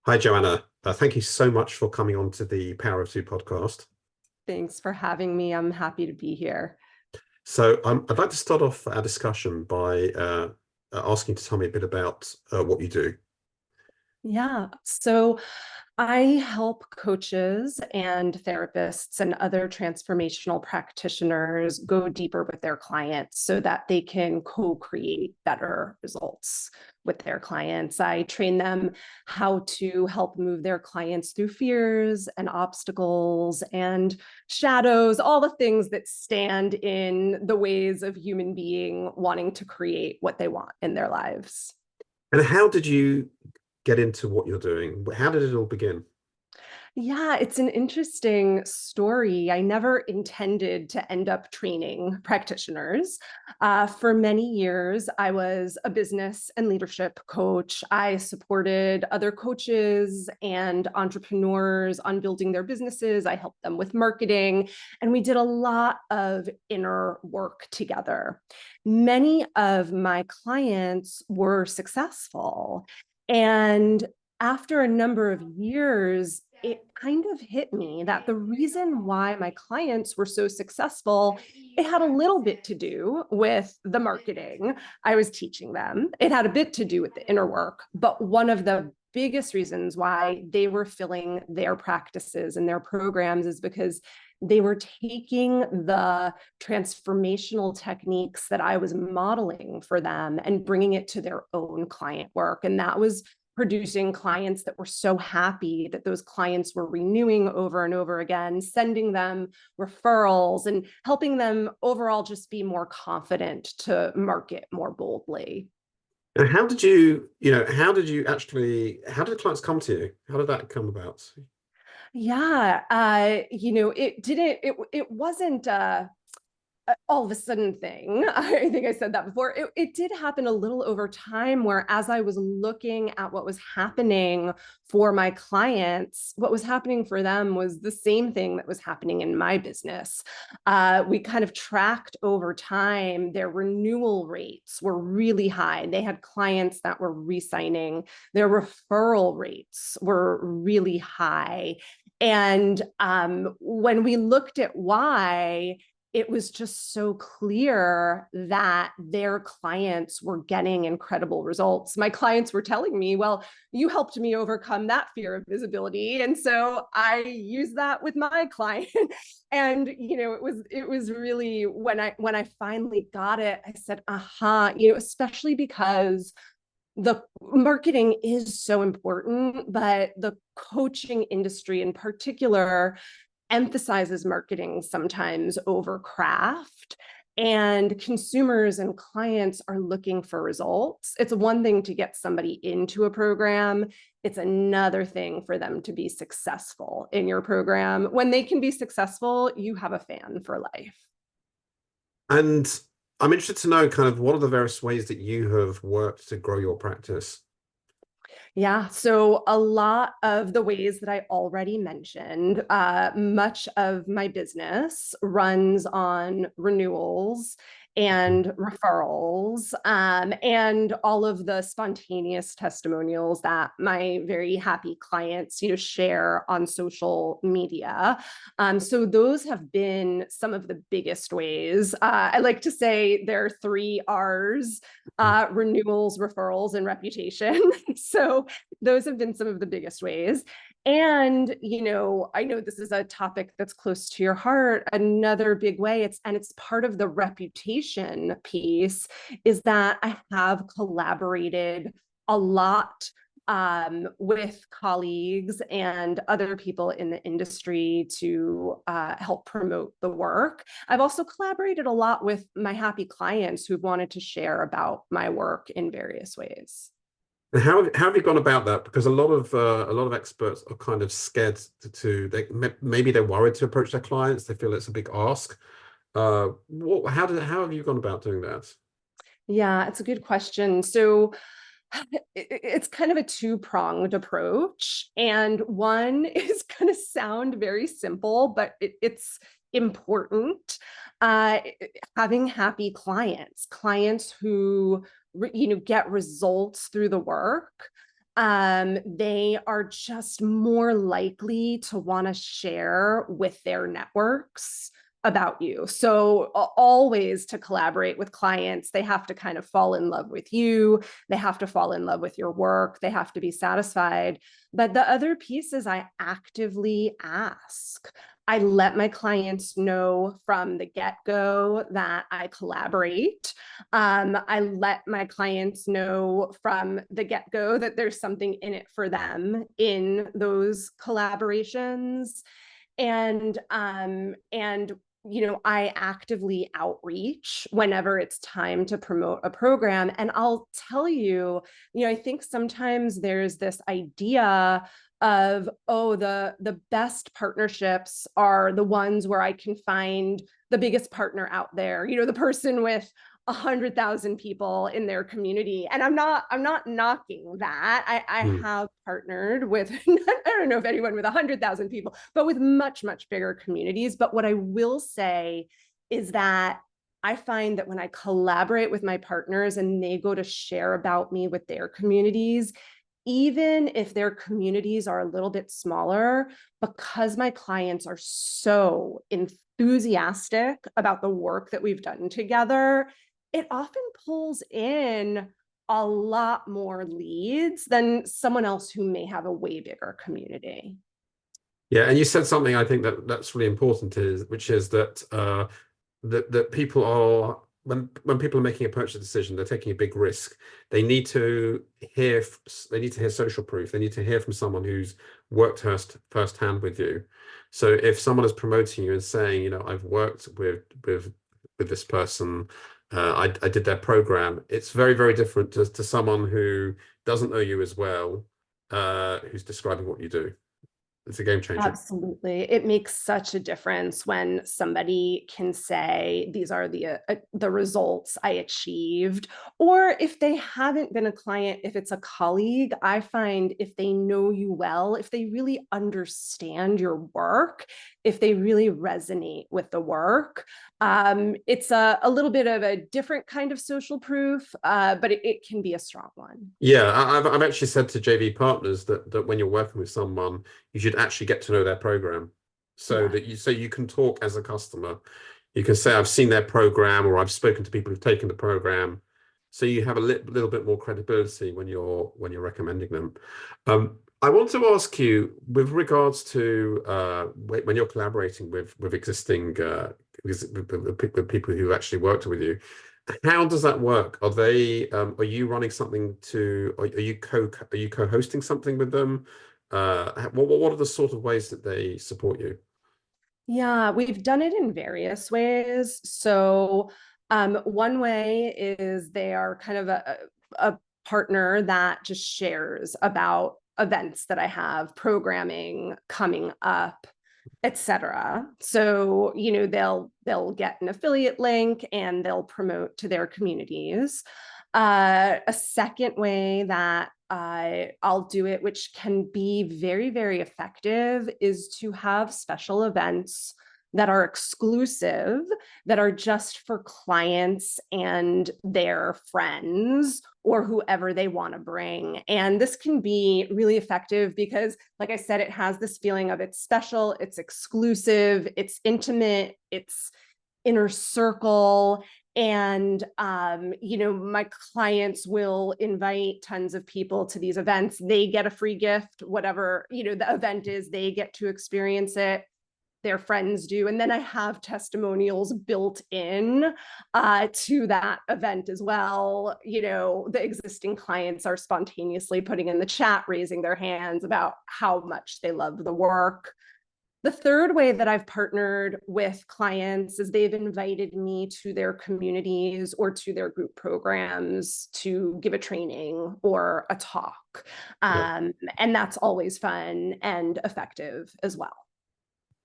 Hi, Joanna. Thank you so much for coming on to the Power of Two podcast. Thanks for having me. I'm happy to be here. I'd like to start off our discussion by asking you to tell me a bit about what you do. Yeah. I help coaches and therapists and other transformational practitioners go deeper with their clients so that they can co-create better results with their clients. I train them how to help move their clients through fears and obstacles and shadows, all the things that stand in the ways of human being wanting to create what they want in their lives. And how did you get into what you're doing? How did it all begin? Yeah, it's an interesting story. I never intended to end up training practitioners. For many years, I was a business and leadership coach. I supported other coaches and entrepreneurs on building their businesses. I helped them with marketing, and we did a lot of inner work together. Many of my clients were successful. And after a number of years, it kind of hit me that the reason why my clients were so successful, it had a little bit to do with the marketing I was teaching them. It had a bit to do with the inner work, but one of the biggest reasons why they were filling their practices and their programs is because they were taking the transformational techniques that I was modeling for them and bringing it to their own client work. And that was producing clients that were so happy that those clients were renewing over and over again, sending them referrals and helping them overall just be more confident to market more boldly. And how did clients come to you? How did that come about? Yeah, it wasn't all of a sudden thing. I think I said that before. It did happen a little over time where as I was looking at what was happening for my clients, what was happening for them was the same thing that was happening in my business. We kind of tracked over time, their renewal rates were really high. They had clients that were re-signing. Their referral rates were really high. And when we looked at why, it was just so clear that their clients were getting incredible results. My clients were telling me, well, you helped me overcome that fear of visibility. And so I used that with my client. And it was really when I finally got it, I said, especially because the marketing is so important, but the coaching industry in particular emphasizes marketing sometimes over craft. And consumers and clients are looking for results. It's one thing to get somebody into a program. It's another thing for them to be successful in your program. When they can be successful, you have a fan for life. And I'm interested to know kind of what are the various ways that you have worked to grow your practice? Yeah, so a lot of the ways that I already mentioned, much of my business runs on renewals and referrals, and all of the spontaneous testimonials that my very happy clients, share on social media. So those have been some of the biggest ways. I like to say there are three R's: renewals, referrals, and reputation. So those have been some of the biggest ways. And, I know this is a topic that's close to your heart. Another big way, it's part of the reputation piece, is that I have collaborated a lot with colleagues and other people in the industry to help promote the work. I've also collaborated a lot with my happy clients who've wanted to share about my work in various ways. And how have you gone about that? Because a lot of experts are kind of scared maybe they're worried to approach their clients. They feel it's a big ask. How have you gone about doing that? Yeah, it's a good question. So it's kind of a two-pronged approach. And one is going to sound very simple, but it's important. Uh, Having happy clients, clients who get results through the work. They are just more likely to want to share with their networks about you. So always to collaborate with clients, they have to kind of fall in love with you. They have to fall in love with your work. They have to be satisfied. But the other piece is I actively ask. I let my clients know from the get-go that I collaborate. I let my clients know from the get-go that there's something in it for them in those collaborations. And I actively outreach whenever it's time to promote a program. And I'll tell you, I think sometimes there's this idea of, oh, the best partnerships are the ones where I can find the biggest partner out there, the person with 100,000 people in their community. And I'm not knocking that. I Mm. have partnered with, I don't know if anyone with 100,000 people, but with much, much bigger communities. But what I will say is that I find that when I collaborate with my partners and they go to share about me with their communities, even if their communities are a little bit smaller, because my clients are so enthusiastic about the work that we've done together, it often pulls in a lot more leads than someone else who may have a way bigger community. Yeah, and you said something I think that's really important which is that that people are when people are making a purchase decision, they're taking a big risk. They need to hear they need to hear social proof. They need to hear from someone who's worked firsthand with you. So if someone is promoting you and saying, I've worked with this person, I did their program, it's very, very different to someone who doesn't know you as well, who's describing what you do. It's a game changer. Absolutely. It makes such a difference when somebody can say, these are the results I achieved. Or if they haven't been a client, if it's a colleague, I find if they know you well, if they really understand your work, if they really resonate with the work, it's a little bit of a different kind of social proof, but it can be a strong one. Yeah, I've actually said to JV partners that when you're working with someone, you should actually get to know their program, so Yeah. that you can talk as a customer. You can say, I've seen their program, or I've spoken to people who've taken the program, so you have a little bit more credibility when you're recommending them. I want to ask you, with regards to when you're collaborating with existing with people who actually worked with you, how does that work? Are you running something are you co-hosting something with them? What are the sort of ways that they support you? Yeah, we've done it in various ways. So, one way is they are kind of a partner that just shares about events that I have, programming coming up, etc. So, they'll get an affiliate link and they'll promote to their communities. A second way that I'll do it, which can be very, very effective, is to have special events that are exclusive, that are just for clients and their friends or whoever they want to bring. And this can be really effective because, like I said, it has this feeling of it's special, it's exclusive, it's intimate, it's inner circle. And my clients will invite tons of people to these events. They get a free gift, whatever the event is, they get to experience it, their friends do. And then I have testimonials built in to that event as well. The existing clients are spontaneously putting in the chat, raising their hands about how much they love the work. The third way that I've partnered with clients is they've invited me to their communities or to their group programs to give a training or a talk. Yeah. And that's always fun and effective as well.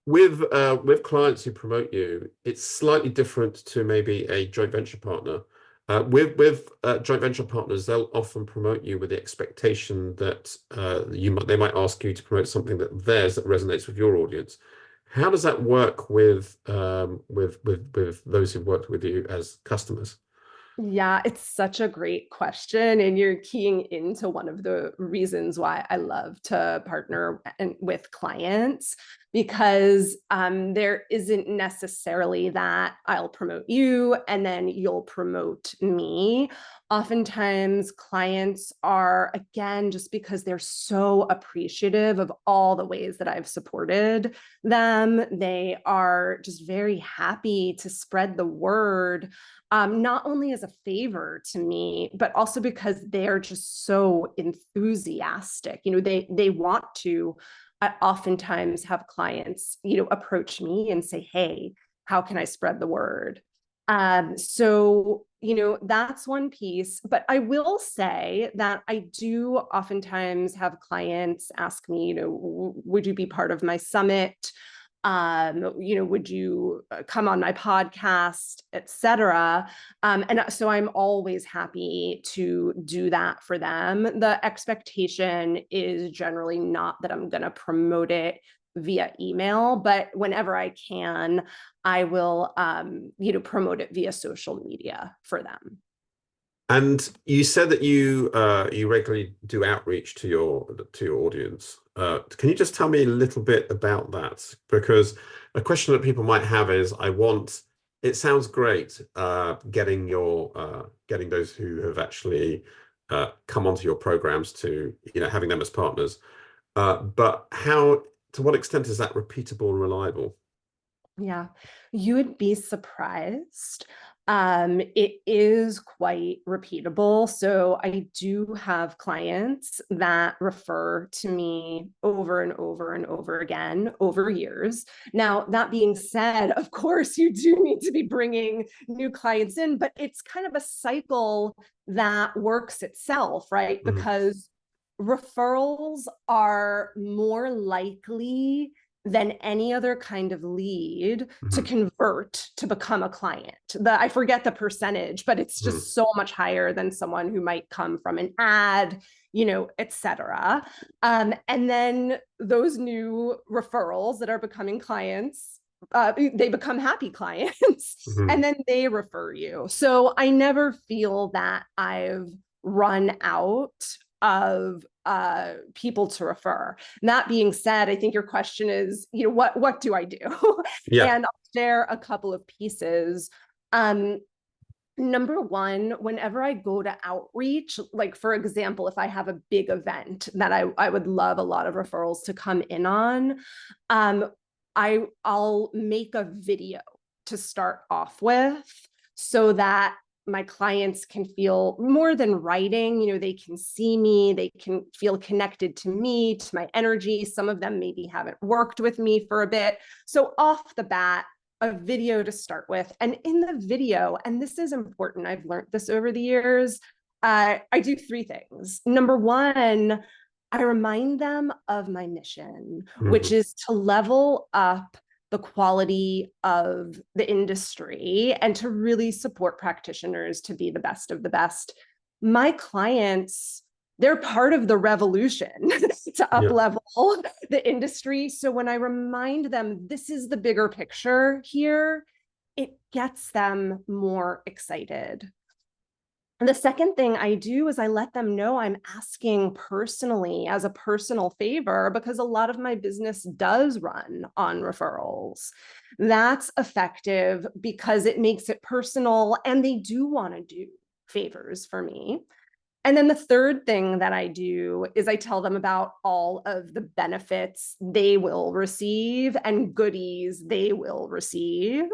With clients who promote you, it's slightly different to maybe a joint venture partner. With joint venture partners, they'll often promote you with the expectation that they might ask you to promote something that resonates with your audience. How does that work with those who've worked with you as customers? Yeah, it's such a great question. And you're keying into one of the reasons why I love to partner with clients, because there isn't necessarily that I'll promote you and then you'll promote me. Oftentimes, clients are, again, just because they're so appreciative of all the ways that I've supported them, they are just very happy to spread the word, not only as a favor to me, but also because they're just so enthusiastic. They want to. I oftentimes have clients, approach me and say, "Hey, how can I spread the word?" So, that's one piece. But I will say that I do oftentimes have clients ask me, would you be part of my summit? Would you come on my podcast, etc. And so I'm always happy to do that for them. The expectation is generally not that I'm going to promote it via email, but whenever I can, I will, promote it via social media for them. And you said that you regularly do outreach to your audience. Can you just tell me a little bit about that? Because a question that people might have is, it sounds great, getting those who have actually come onto your programs to, having them as partners. But to what extent is that repeatable and reliable? Yeah, you would be surprised. It is quite repeatable. So I do have clients that refer to me over and over and over again over years. Now, that being said, of course, you do need to be bringing new clients in, but it's kind of a cycle that works itself, right? Mhm, Because referrals are more likely than any other kind of lead to mhm, convert to become a client. I forget the percentage, but it's mhm. just so much higher than someone who might come from an ad, et cetera. And then those new referrals that are becoming clients, they become happy clients Mhm. and then they refer you. So I never feel that I've run out of people to refer. That being said, I think your question is, what do I do? Yeah. And I'll share a couple of pieces. Number one, whenever I go to outreach, like for example, if I have a big event that I would love a lot of referrals to come in on, I'll make a video to start off with so that my clients can feel more than writing, they can see me, they can feel connected to me, to my energy. Some of them maybe haven't worked with me for a bit. So off the bat, a video to start with. And in the video, and this is important, I've learned this over the years, I do three things. Number one, I remind them of my mission, which Mhm. is to level up the quality of the industry and to really support practitioners to be the best of the best. My clients, they're part of the revolution to up Yeah. level the industry. So when I remind them this is the bigger picture here, it gets them more excited. And the second thing I do is I let them know I'm asking personally as a personal favor because a lot of my business does run on referrals. That's effective because it makes it personal and they do want to do favors for me. And then the third thing that I do is I tell them about all of the benefits they will receive and goodies they will receive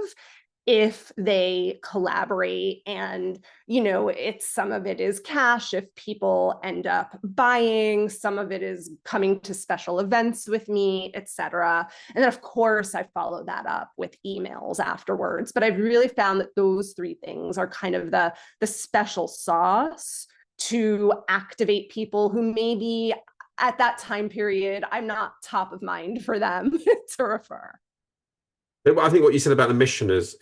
if they collaborate. And it's some of it is cash if people end up buying, some of it is coming to special events with me, etc. And then of course I follow that up with emails afterwards. But I've really found that those three things are kind of the special sauce to activate people who maybe at that time period I'm not top of mind for them to refer. I think what you said about the mission is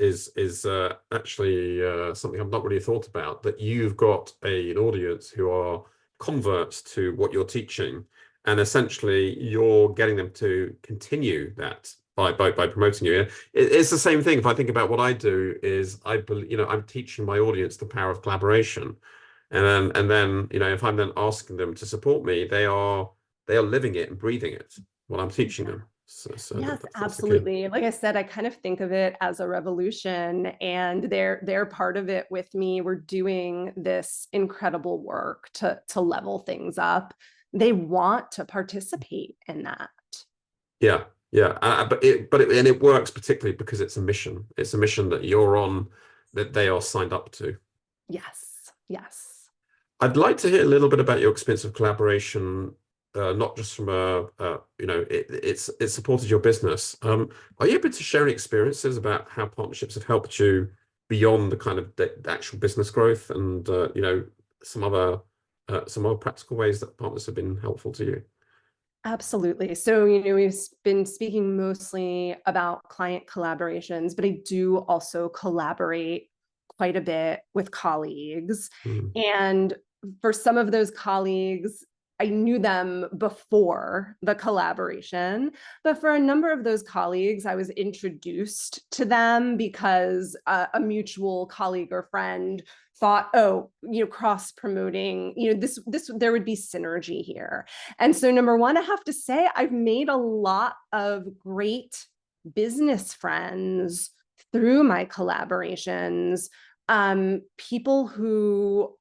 actually something I've not really thought about. That you've got an audience who are converts to what you're teaching, and essentially you're getting them to continue that by promoting you. It's the same thing. If I think about what I do, is I believe, I'm teaching my audience the power of collaboration, and then if I'm then asking them to support me, they are living it and breathing it while I'm teaching them. So Yes, that's the key. absolutely. Like I said, I kind of think of it as a revolution, and they're part of it with me. We're doing this incredible work to level things up. They want to participate in that. Yeah, yeah, and it works particularly because it's a mission. It's a mission that you're on, that they are signed up to. Yes, yes. I'd like to hear a little bit about your experience of collaboration, not just from it's supported your business. Are you able to share any experiences about how partnerships have helped you beyond the kind of the actual business growth, and some other some other practical ways that partners have been helpful to you? Absolutely. So, we've been speaking mostly about client collaborations, but I do also collaborate quite a bit with colleagues. Mm. And for some of those colleagues, I knew them before the collaboration, but for a number of those colleagues, I was introduced to them because a mutual colleague or friend thought, oh, cross promoting, this there would be synergy here. And so, number one, I have to say, I've made a lot of great business friends through my collaborations, people who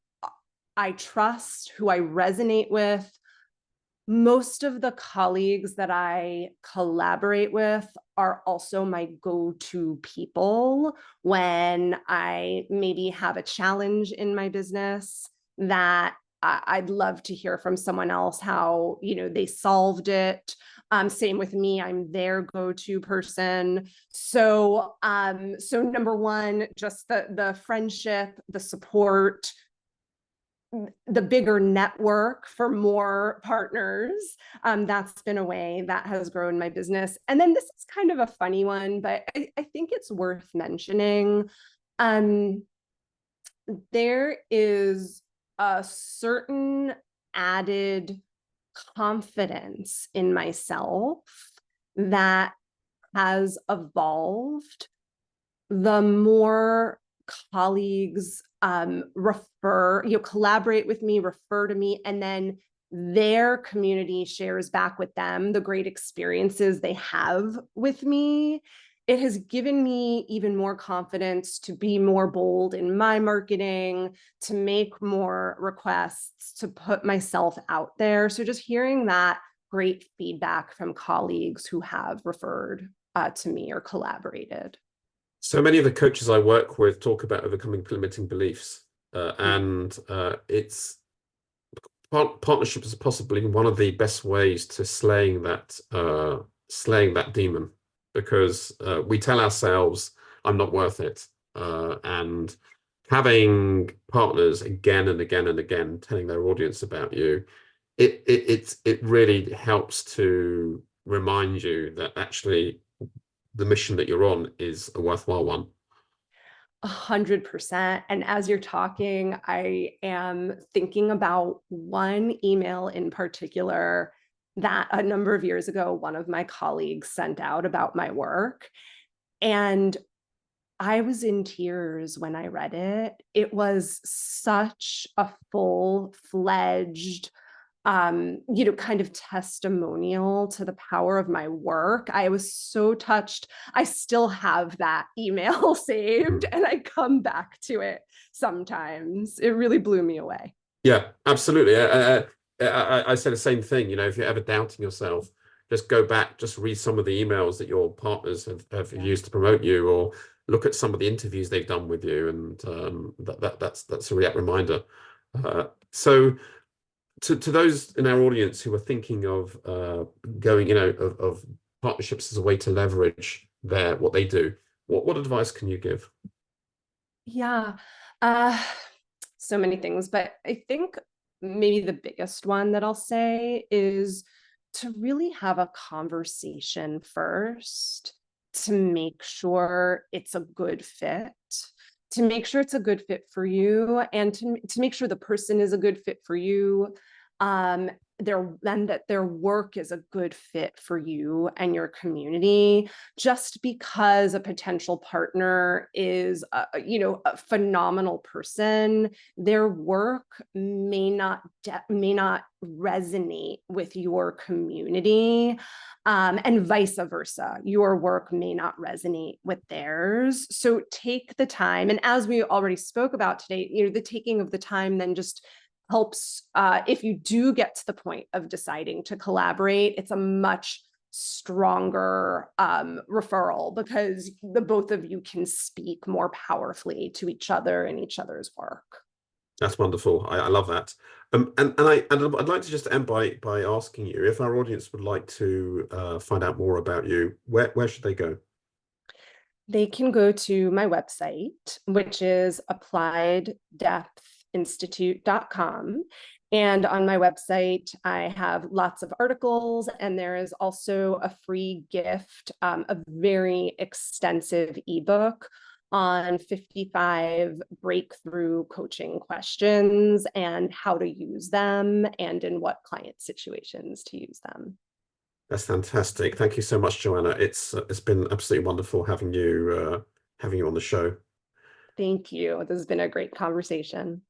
I trust, who I resonate with. Most of the colleagues that I collaborate with are also my go-to people when I maybe have a challenge in my business that I'd love to hear from someone else how, they solved it. Same with me, I'm their go-to person. So number one, just the friendship, the support, the bigger network for more partners. That's been a way that has grown my business. And then this is kind of a funny one, but I think it's worth mentioning. Um, there is a certain added confidence in myself that has evolved the more colleagues collaborate with me, refer to me, and then their community shares back with them the great experiences they have with me. It has given me even more confidence to be more bold in my marketing, to make more requests, to put myself out there. So just hearing that great feedback from colleagues who have referred to me or collaborated. So many of the coaches I work with talk about overcoming limiting beliefs, and it's partnerships are possibly one of the best ways to slaying that demon, because we tell ourselves, "I'm not worth it," and having partners again and again and again telling their audience about you, it really helps to remind you that actually the mission that you're on is a worthwhile one. 100%. And as you're talking, I am thinking about one email in particular that a number of years ago, one of my colleagues sent out about my work. And I was in tears when I read it. It was such a full-fledged kind of testimonial to the power of my work. I was so touched. I still have that email saved Mm. and I come back to it sometimes. It really blew me away. Yeah, absolutely. I say the same thing. If you're ever doubting yourself, just go back, just read some of the emails that your partners have Yeah. used to promote you, or look at some of the interviews they've done with you, and that's a react reminder. So to those in our audience who are thinking of going, of partnerships as a way to leverage what they do, what advice can you give? Yeah. Uh, so many things, but I think maybe the biggest one that I'll say is to really have a conversation first to make sure it's a good fit, to make sure it's a good fit for you, and to make sure the person is a good fit for you. that their work is a good fit for you and your community. Just because a potential partner is a phenomenal person, their work may not resonate with your community, and vice versa. Your work may not resonate with theirs. So take the time, and as we already spoke about today, the taking of the time then just helps, if you do get to the point of deciding to collaborate, it's a much stronger referral, because the both of you can speak more powerfully to each other and each other's work. That's wonderful. I love that. And I'd like to just end by asking you if our audience would like to find out more about you, where should they go? They can go to my website, which is applieddeapthinstitute.com. And on my website, I have lots of articles, and there is also a free gift, a very extensive ebook on 55 breakthrough coaching questions and how to use them and in what client situations to use them. That's fantastic. Thank you so much, Joanna. It's been absolutely wonderful having you on the show. Thank you. This has been a great conversation.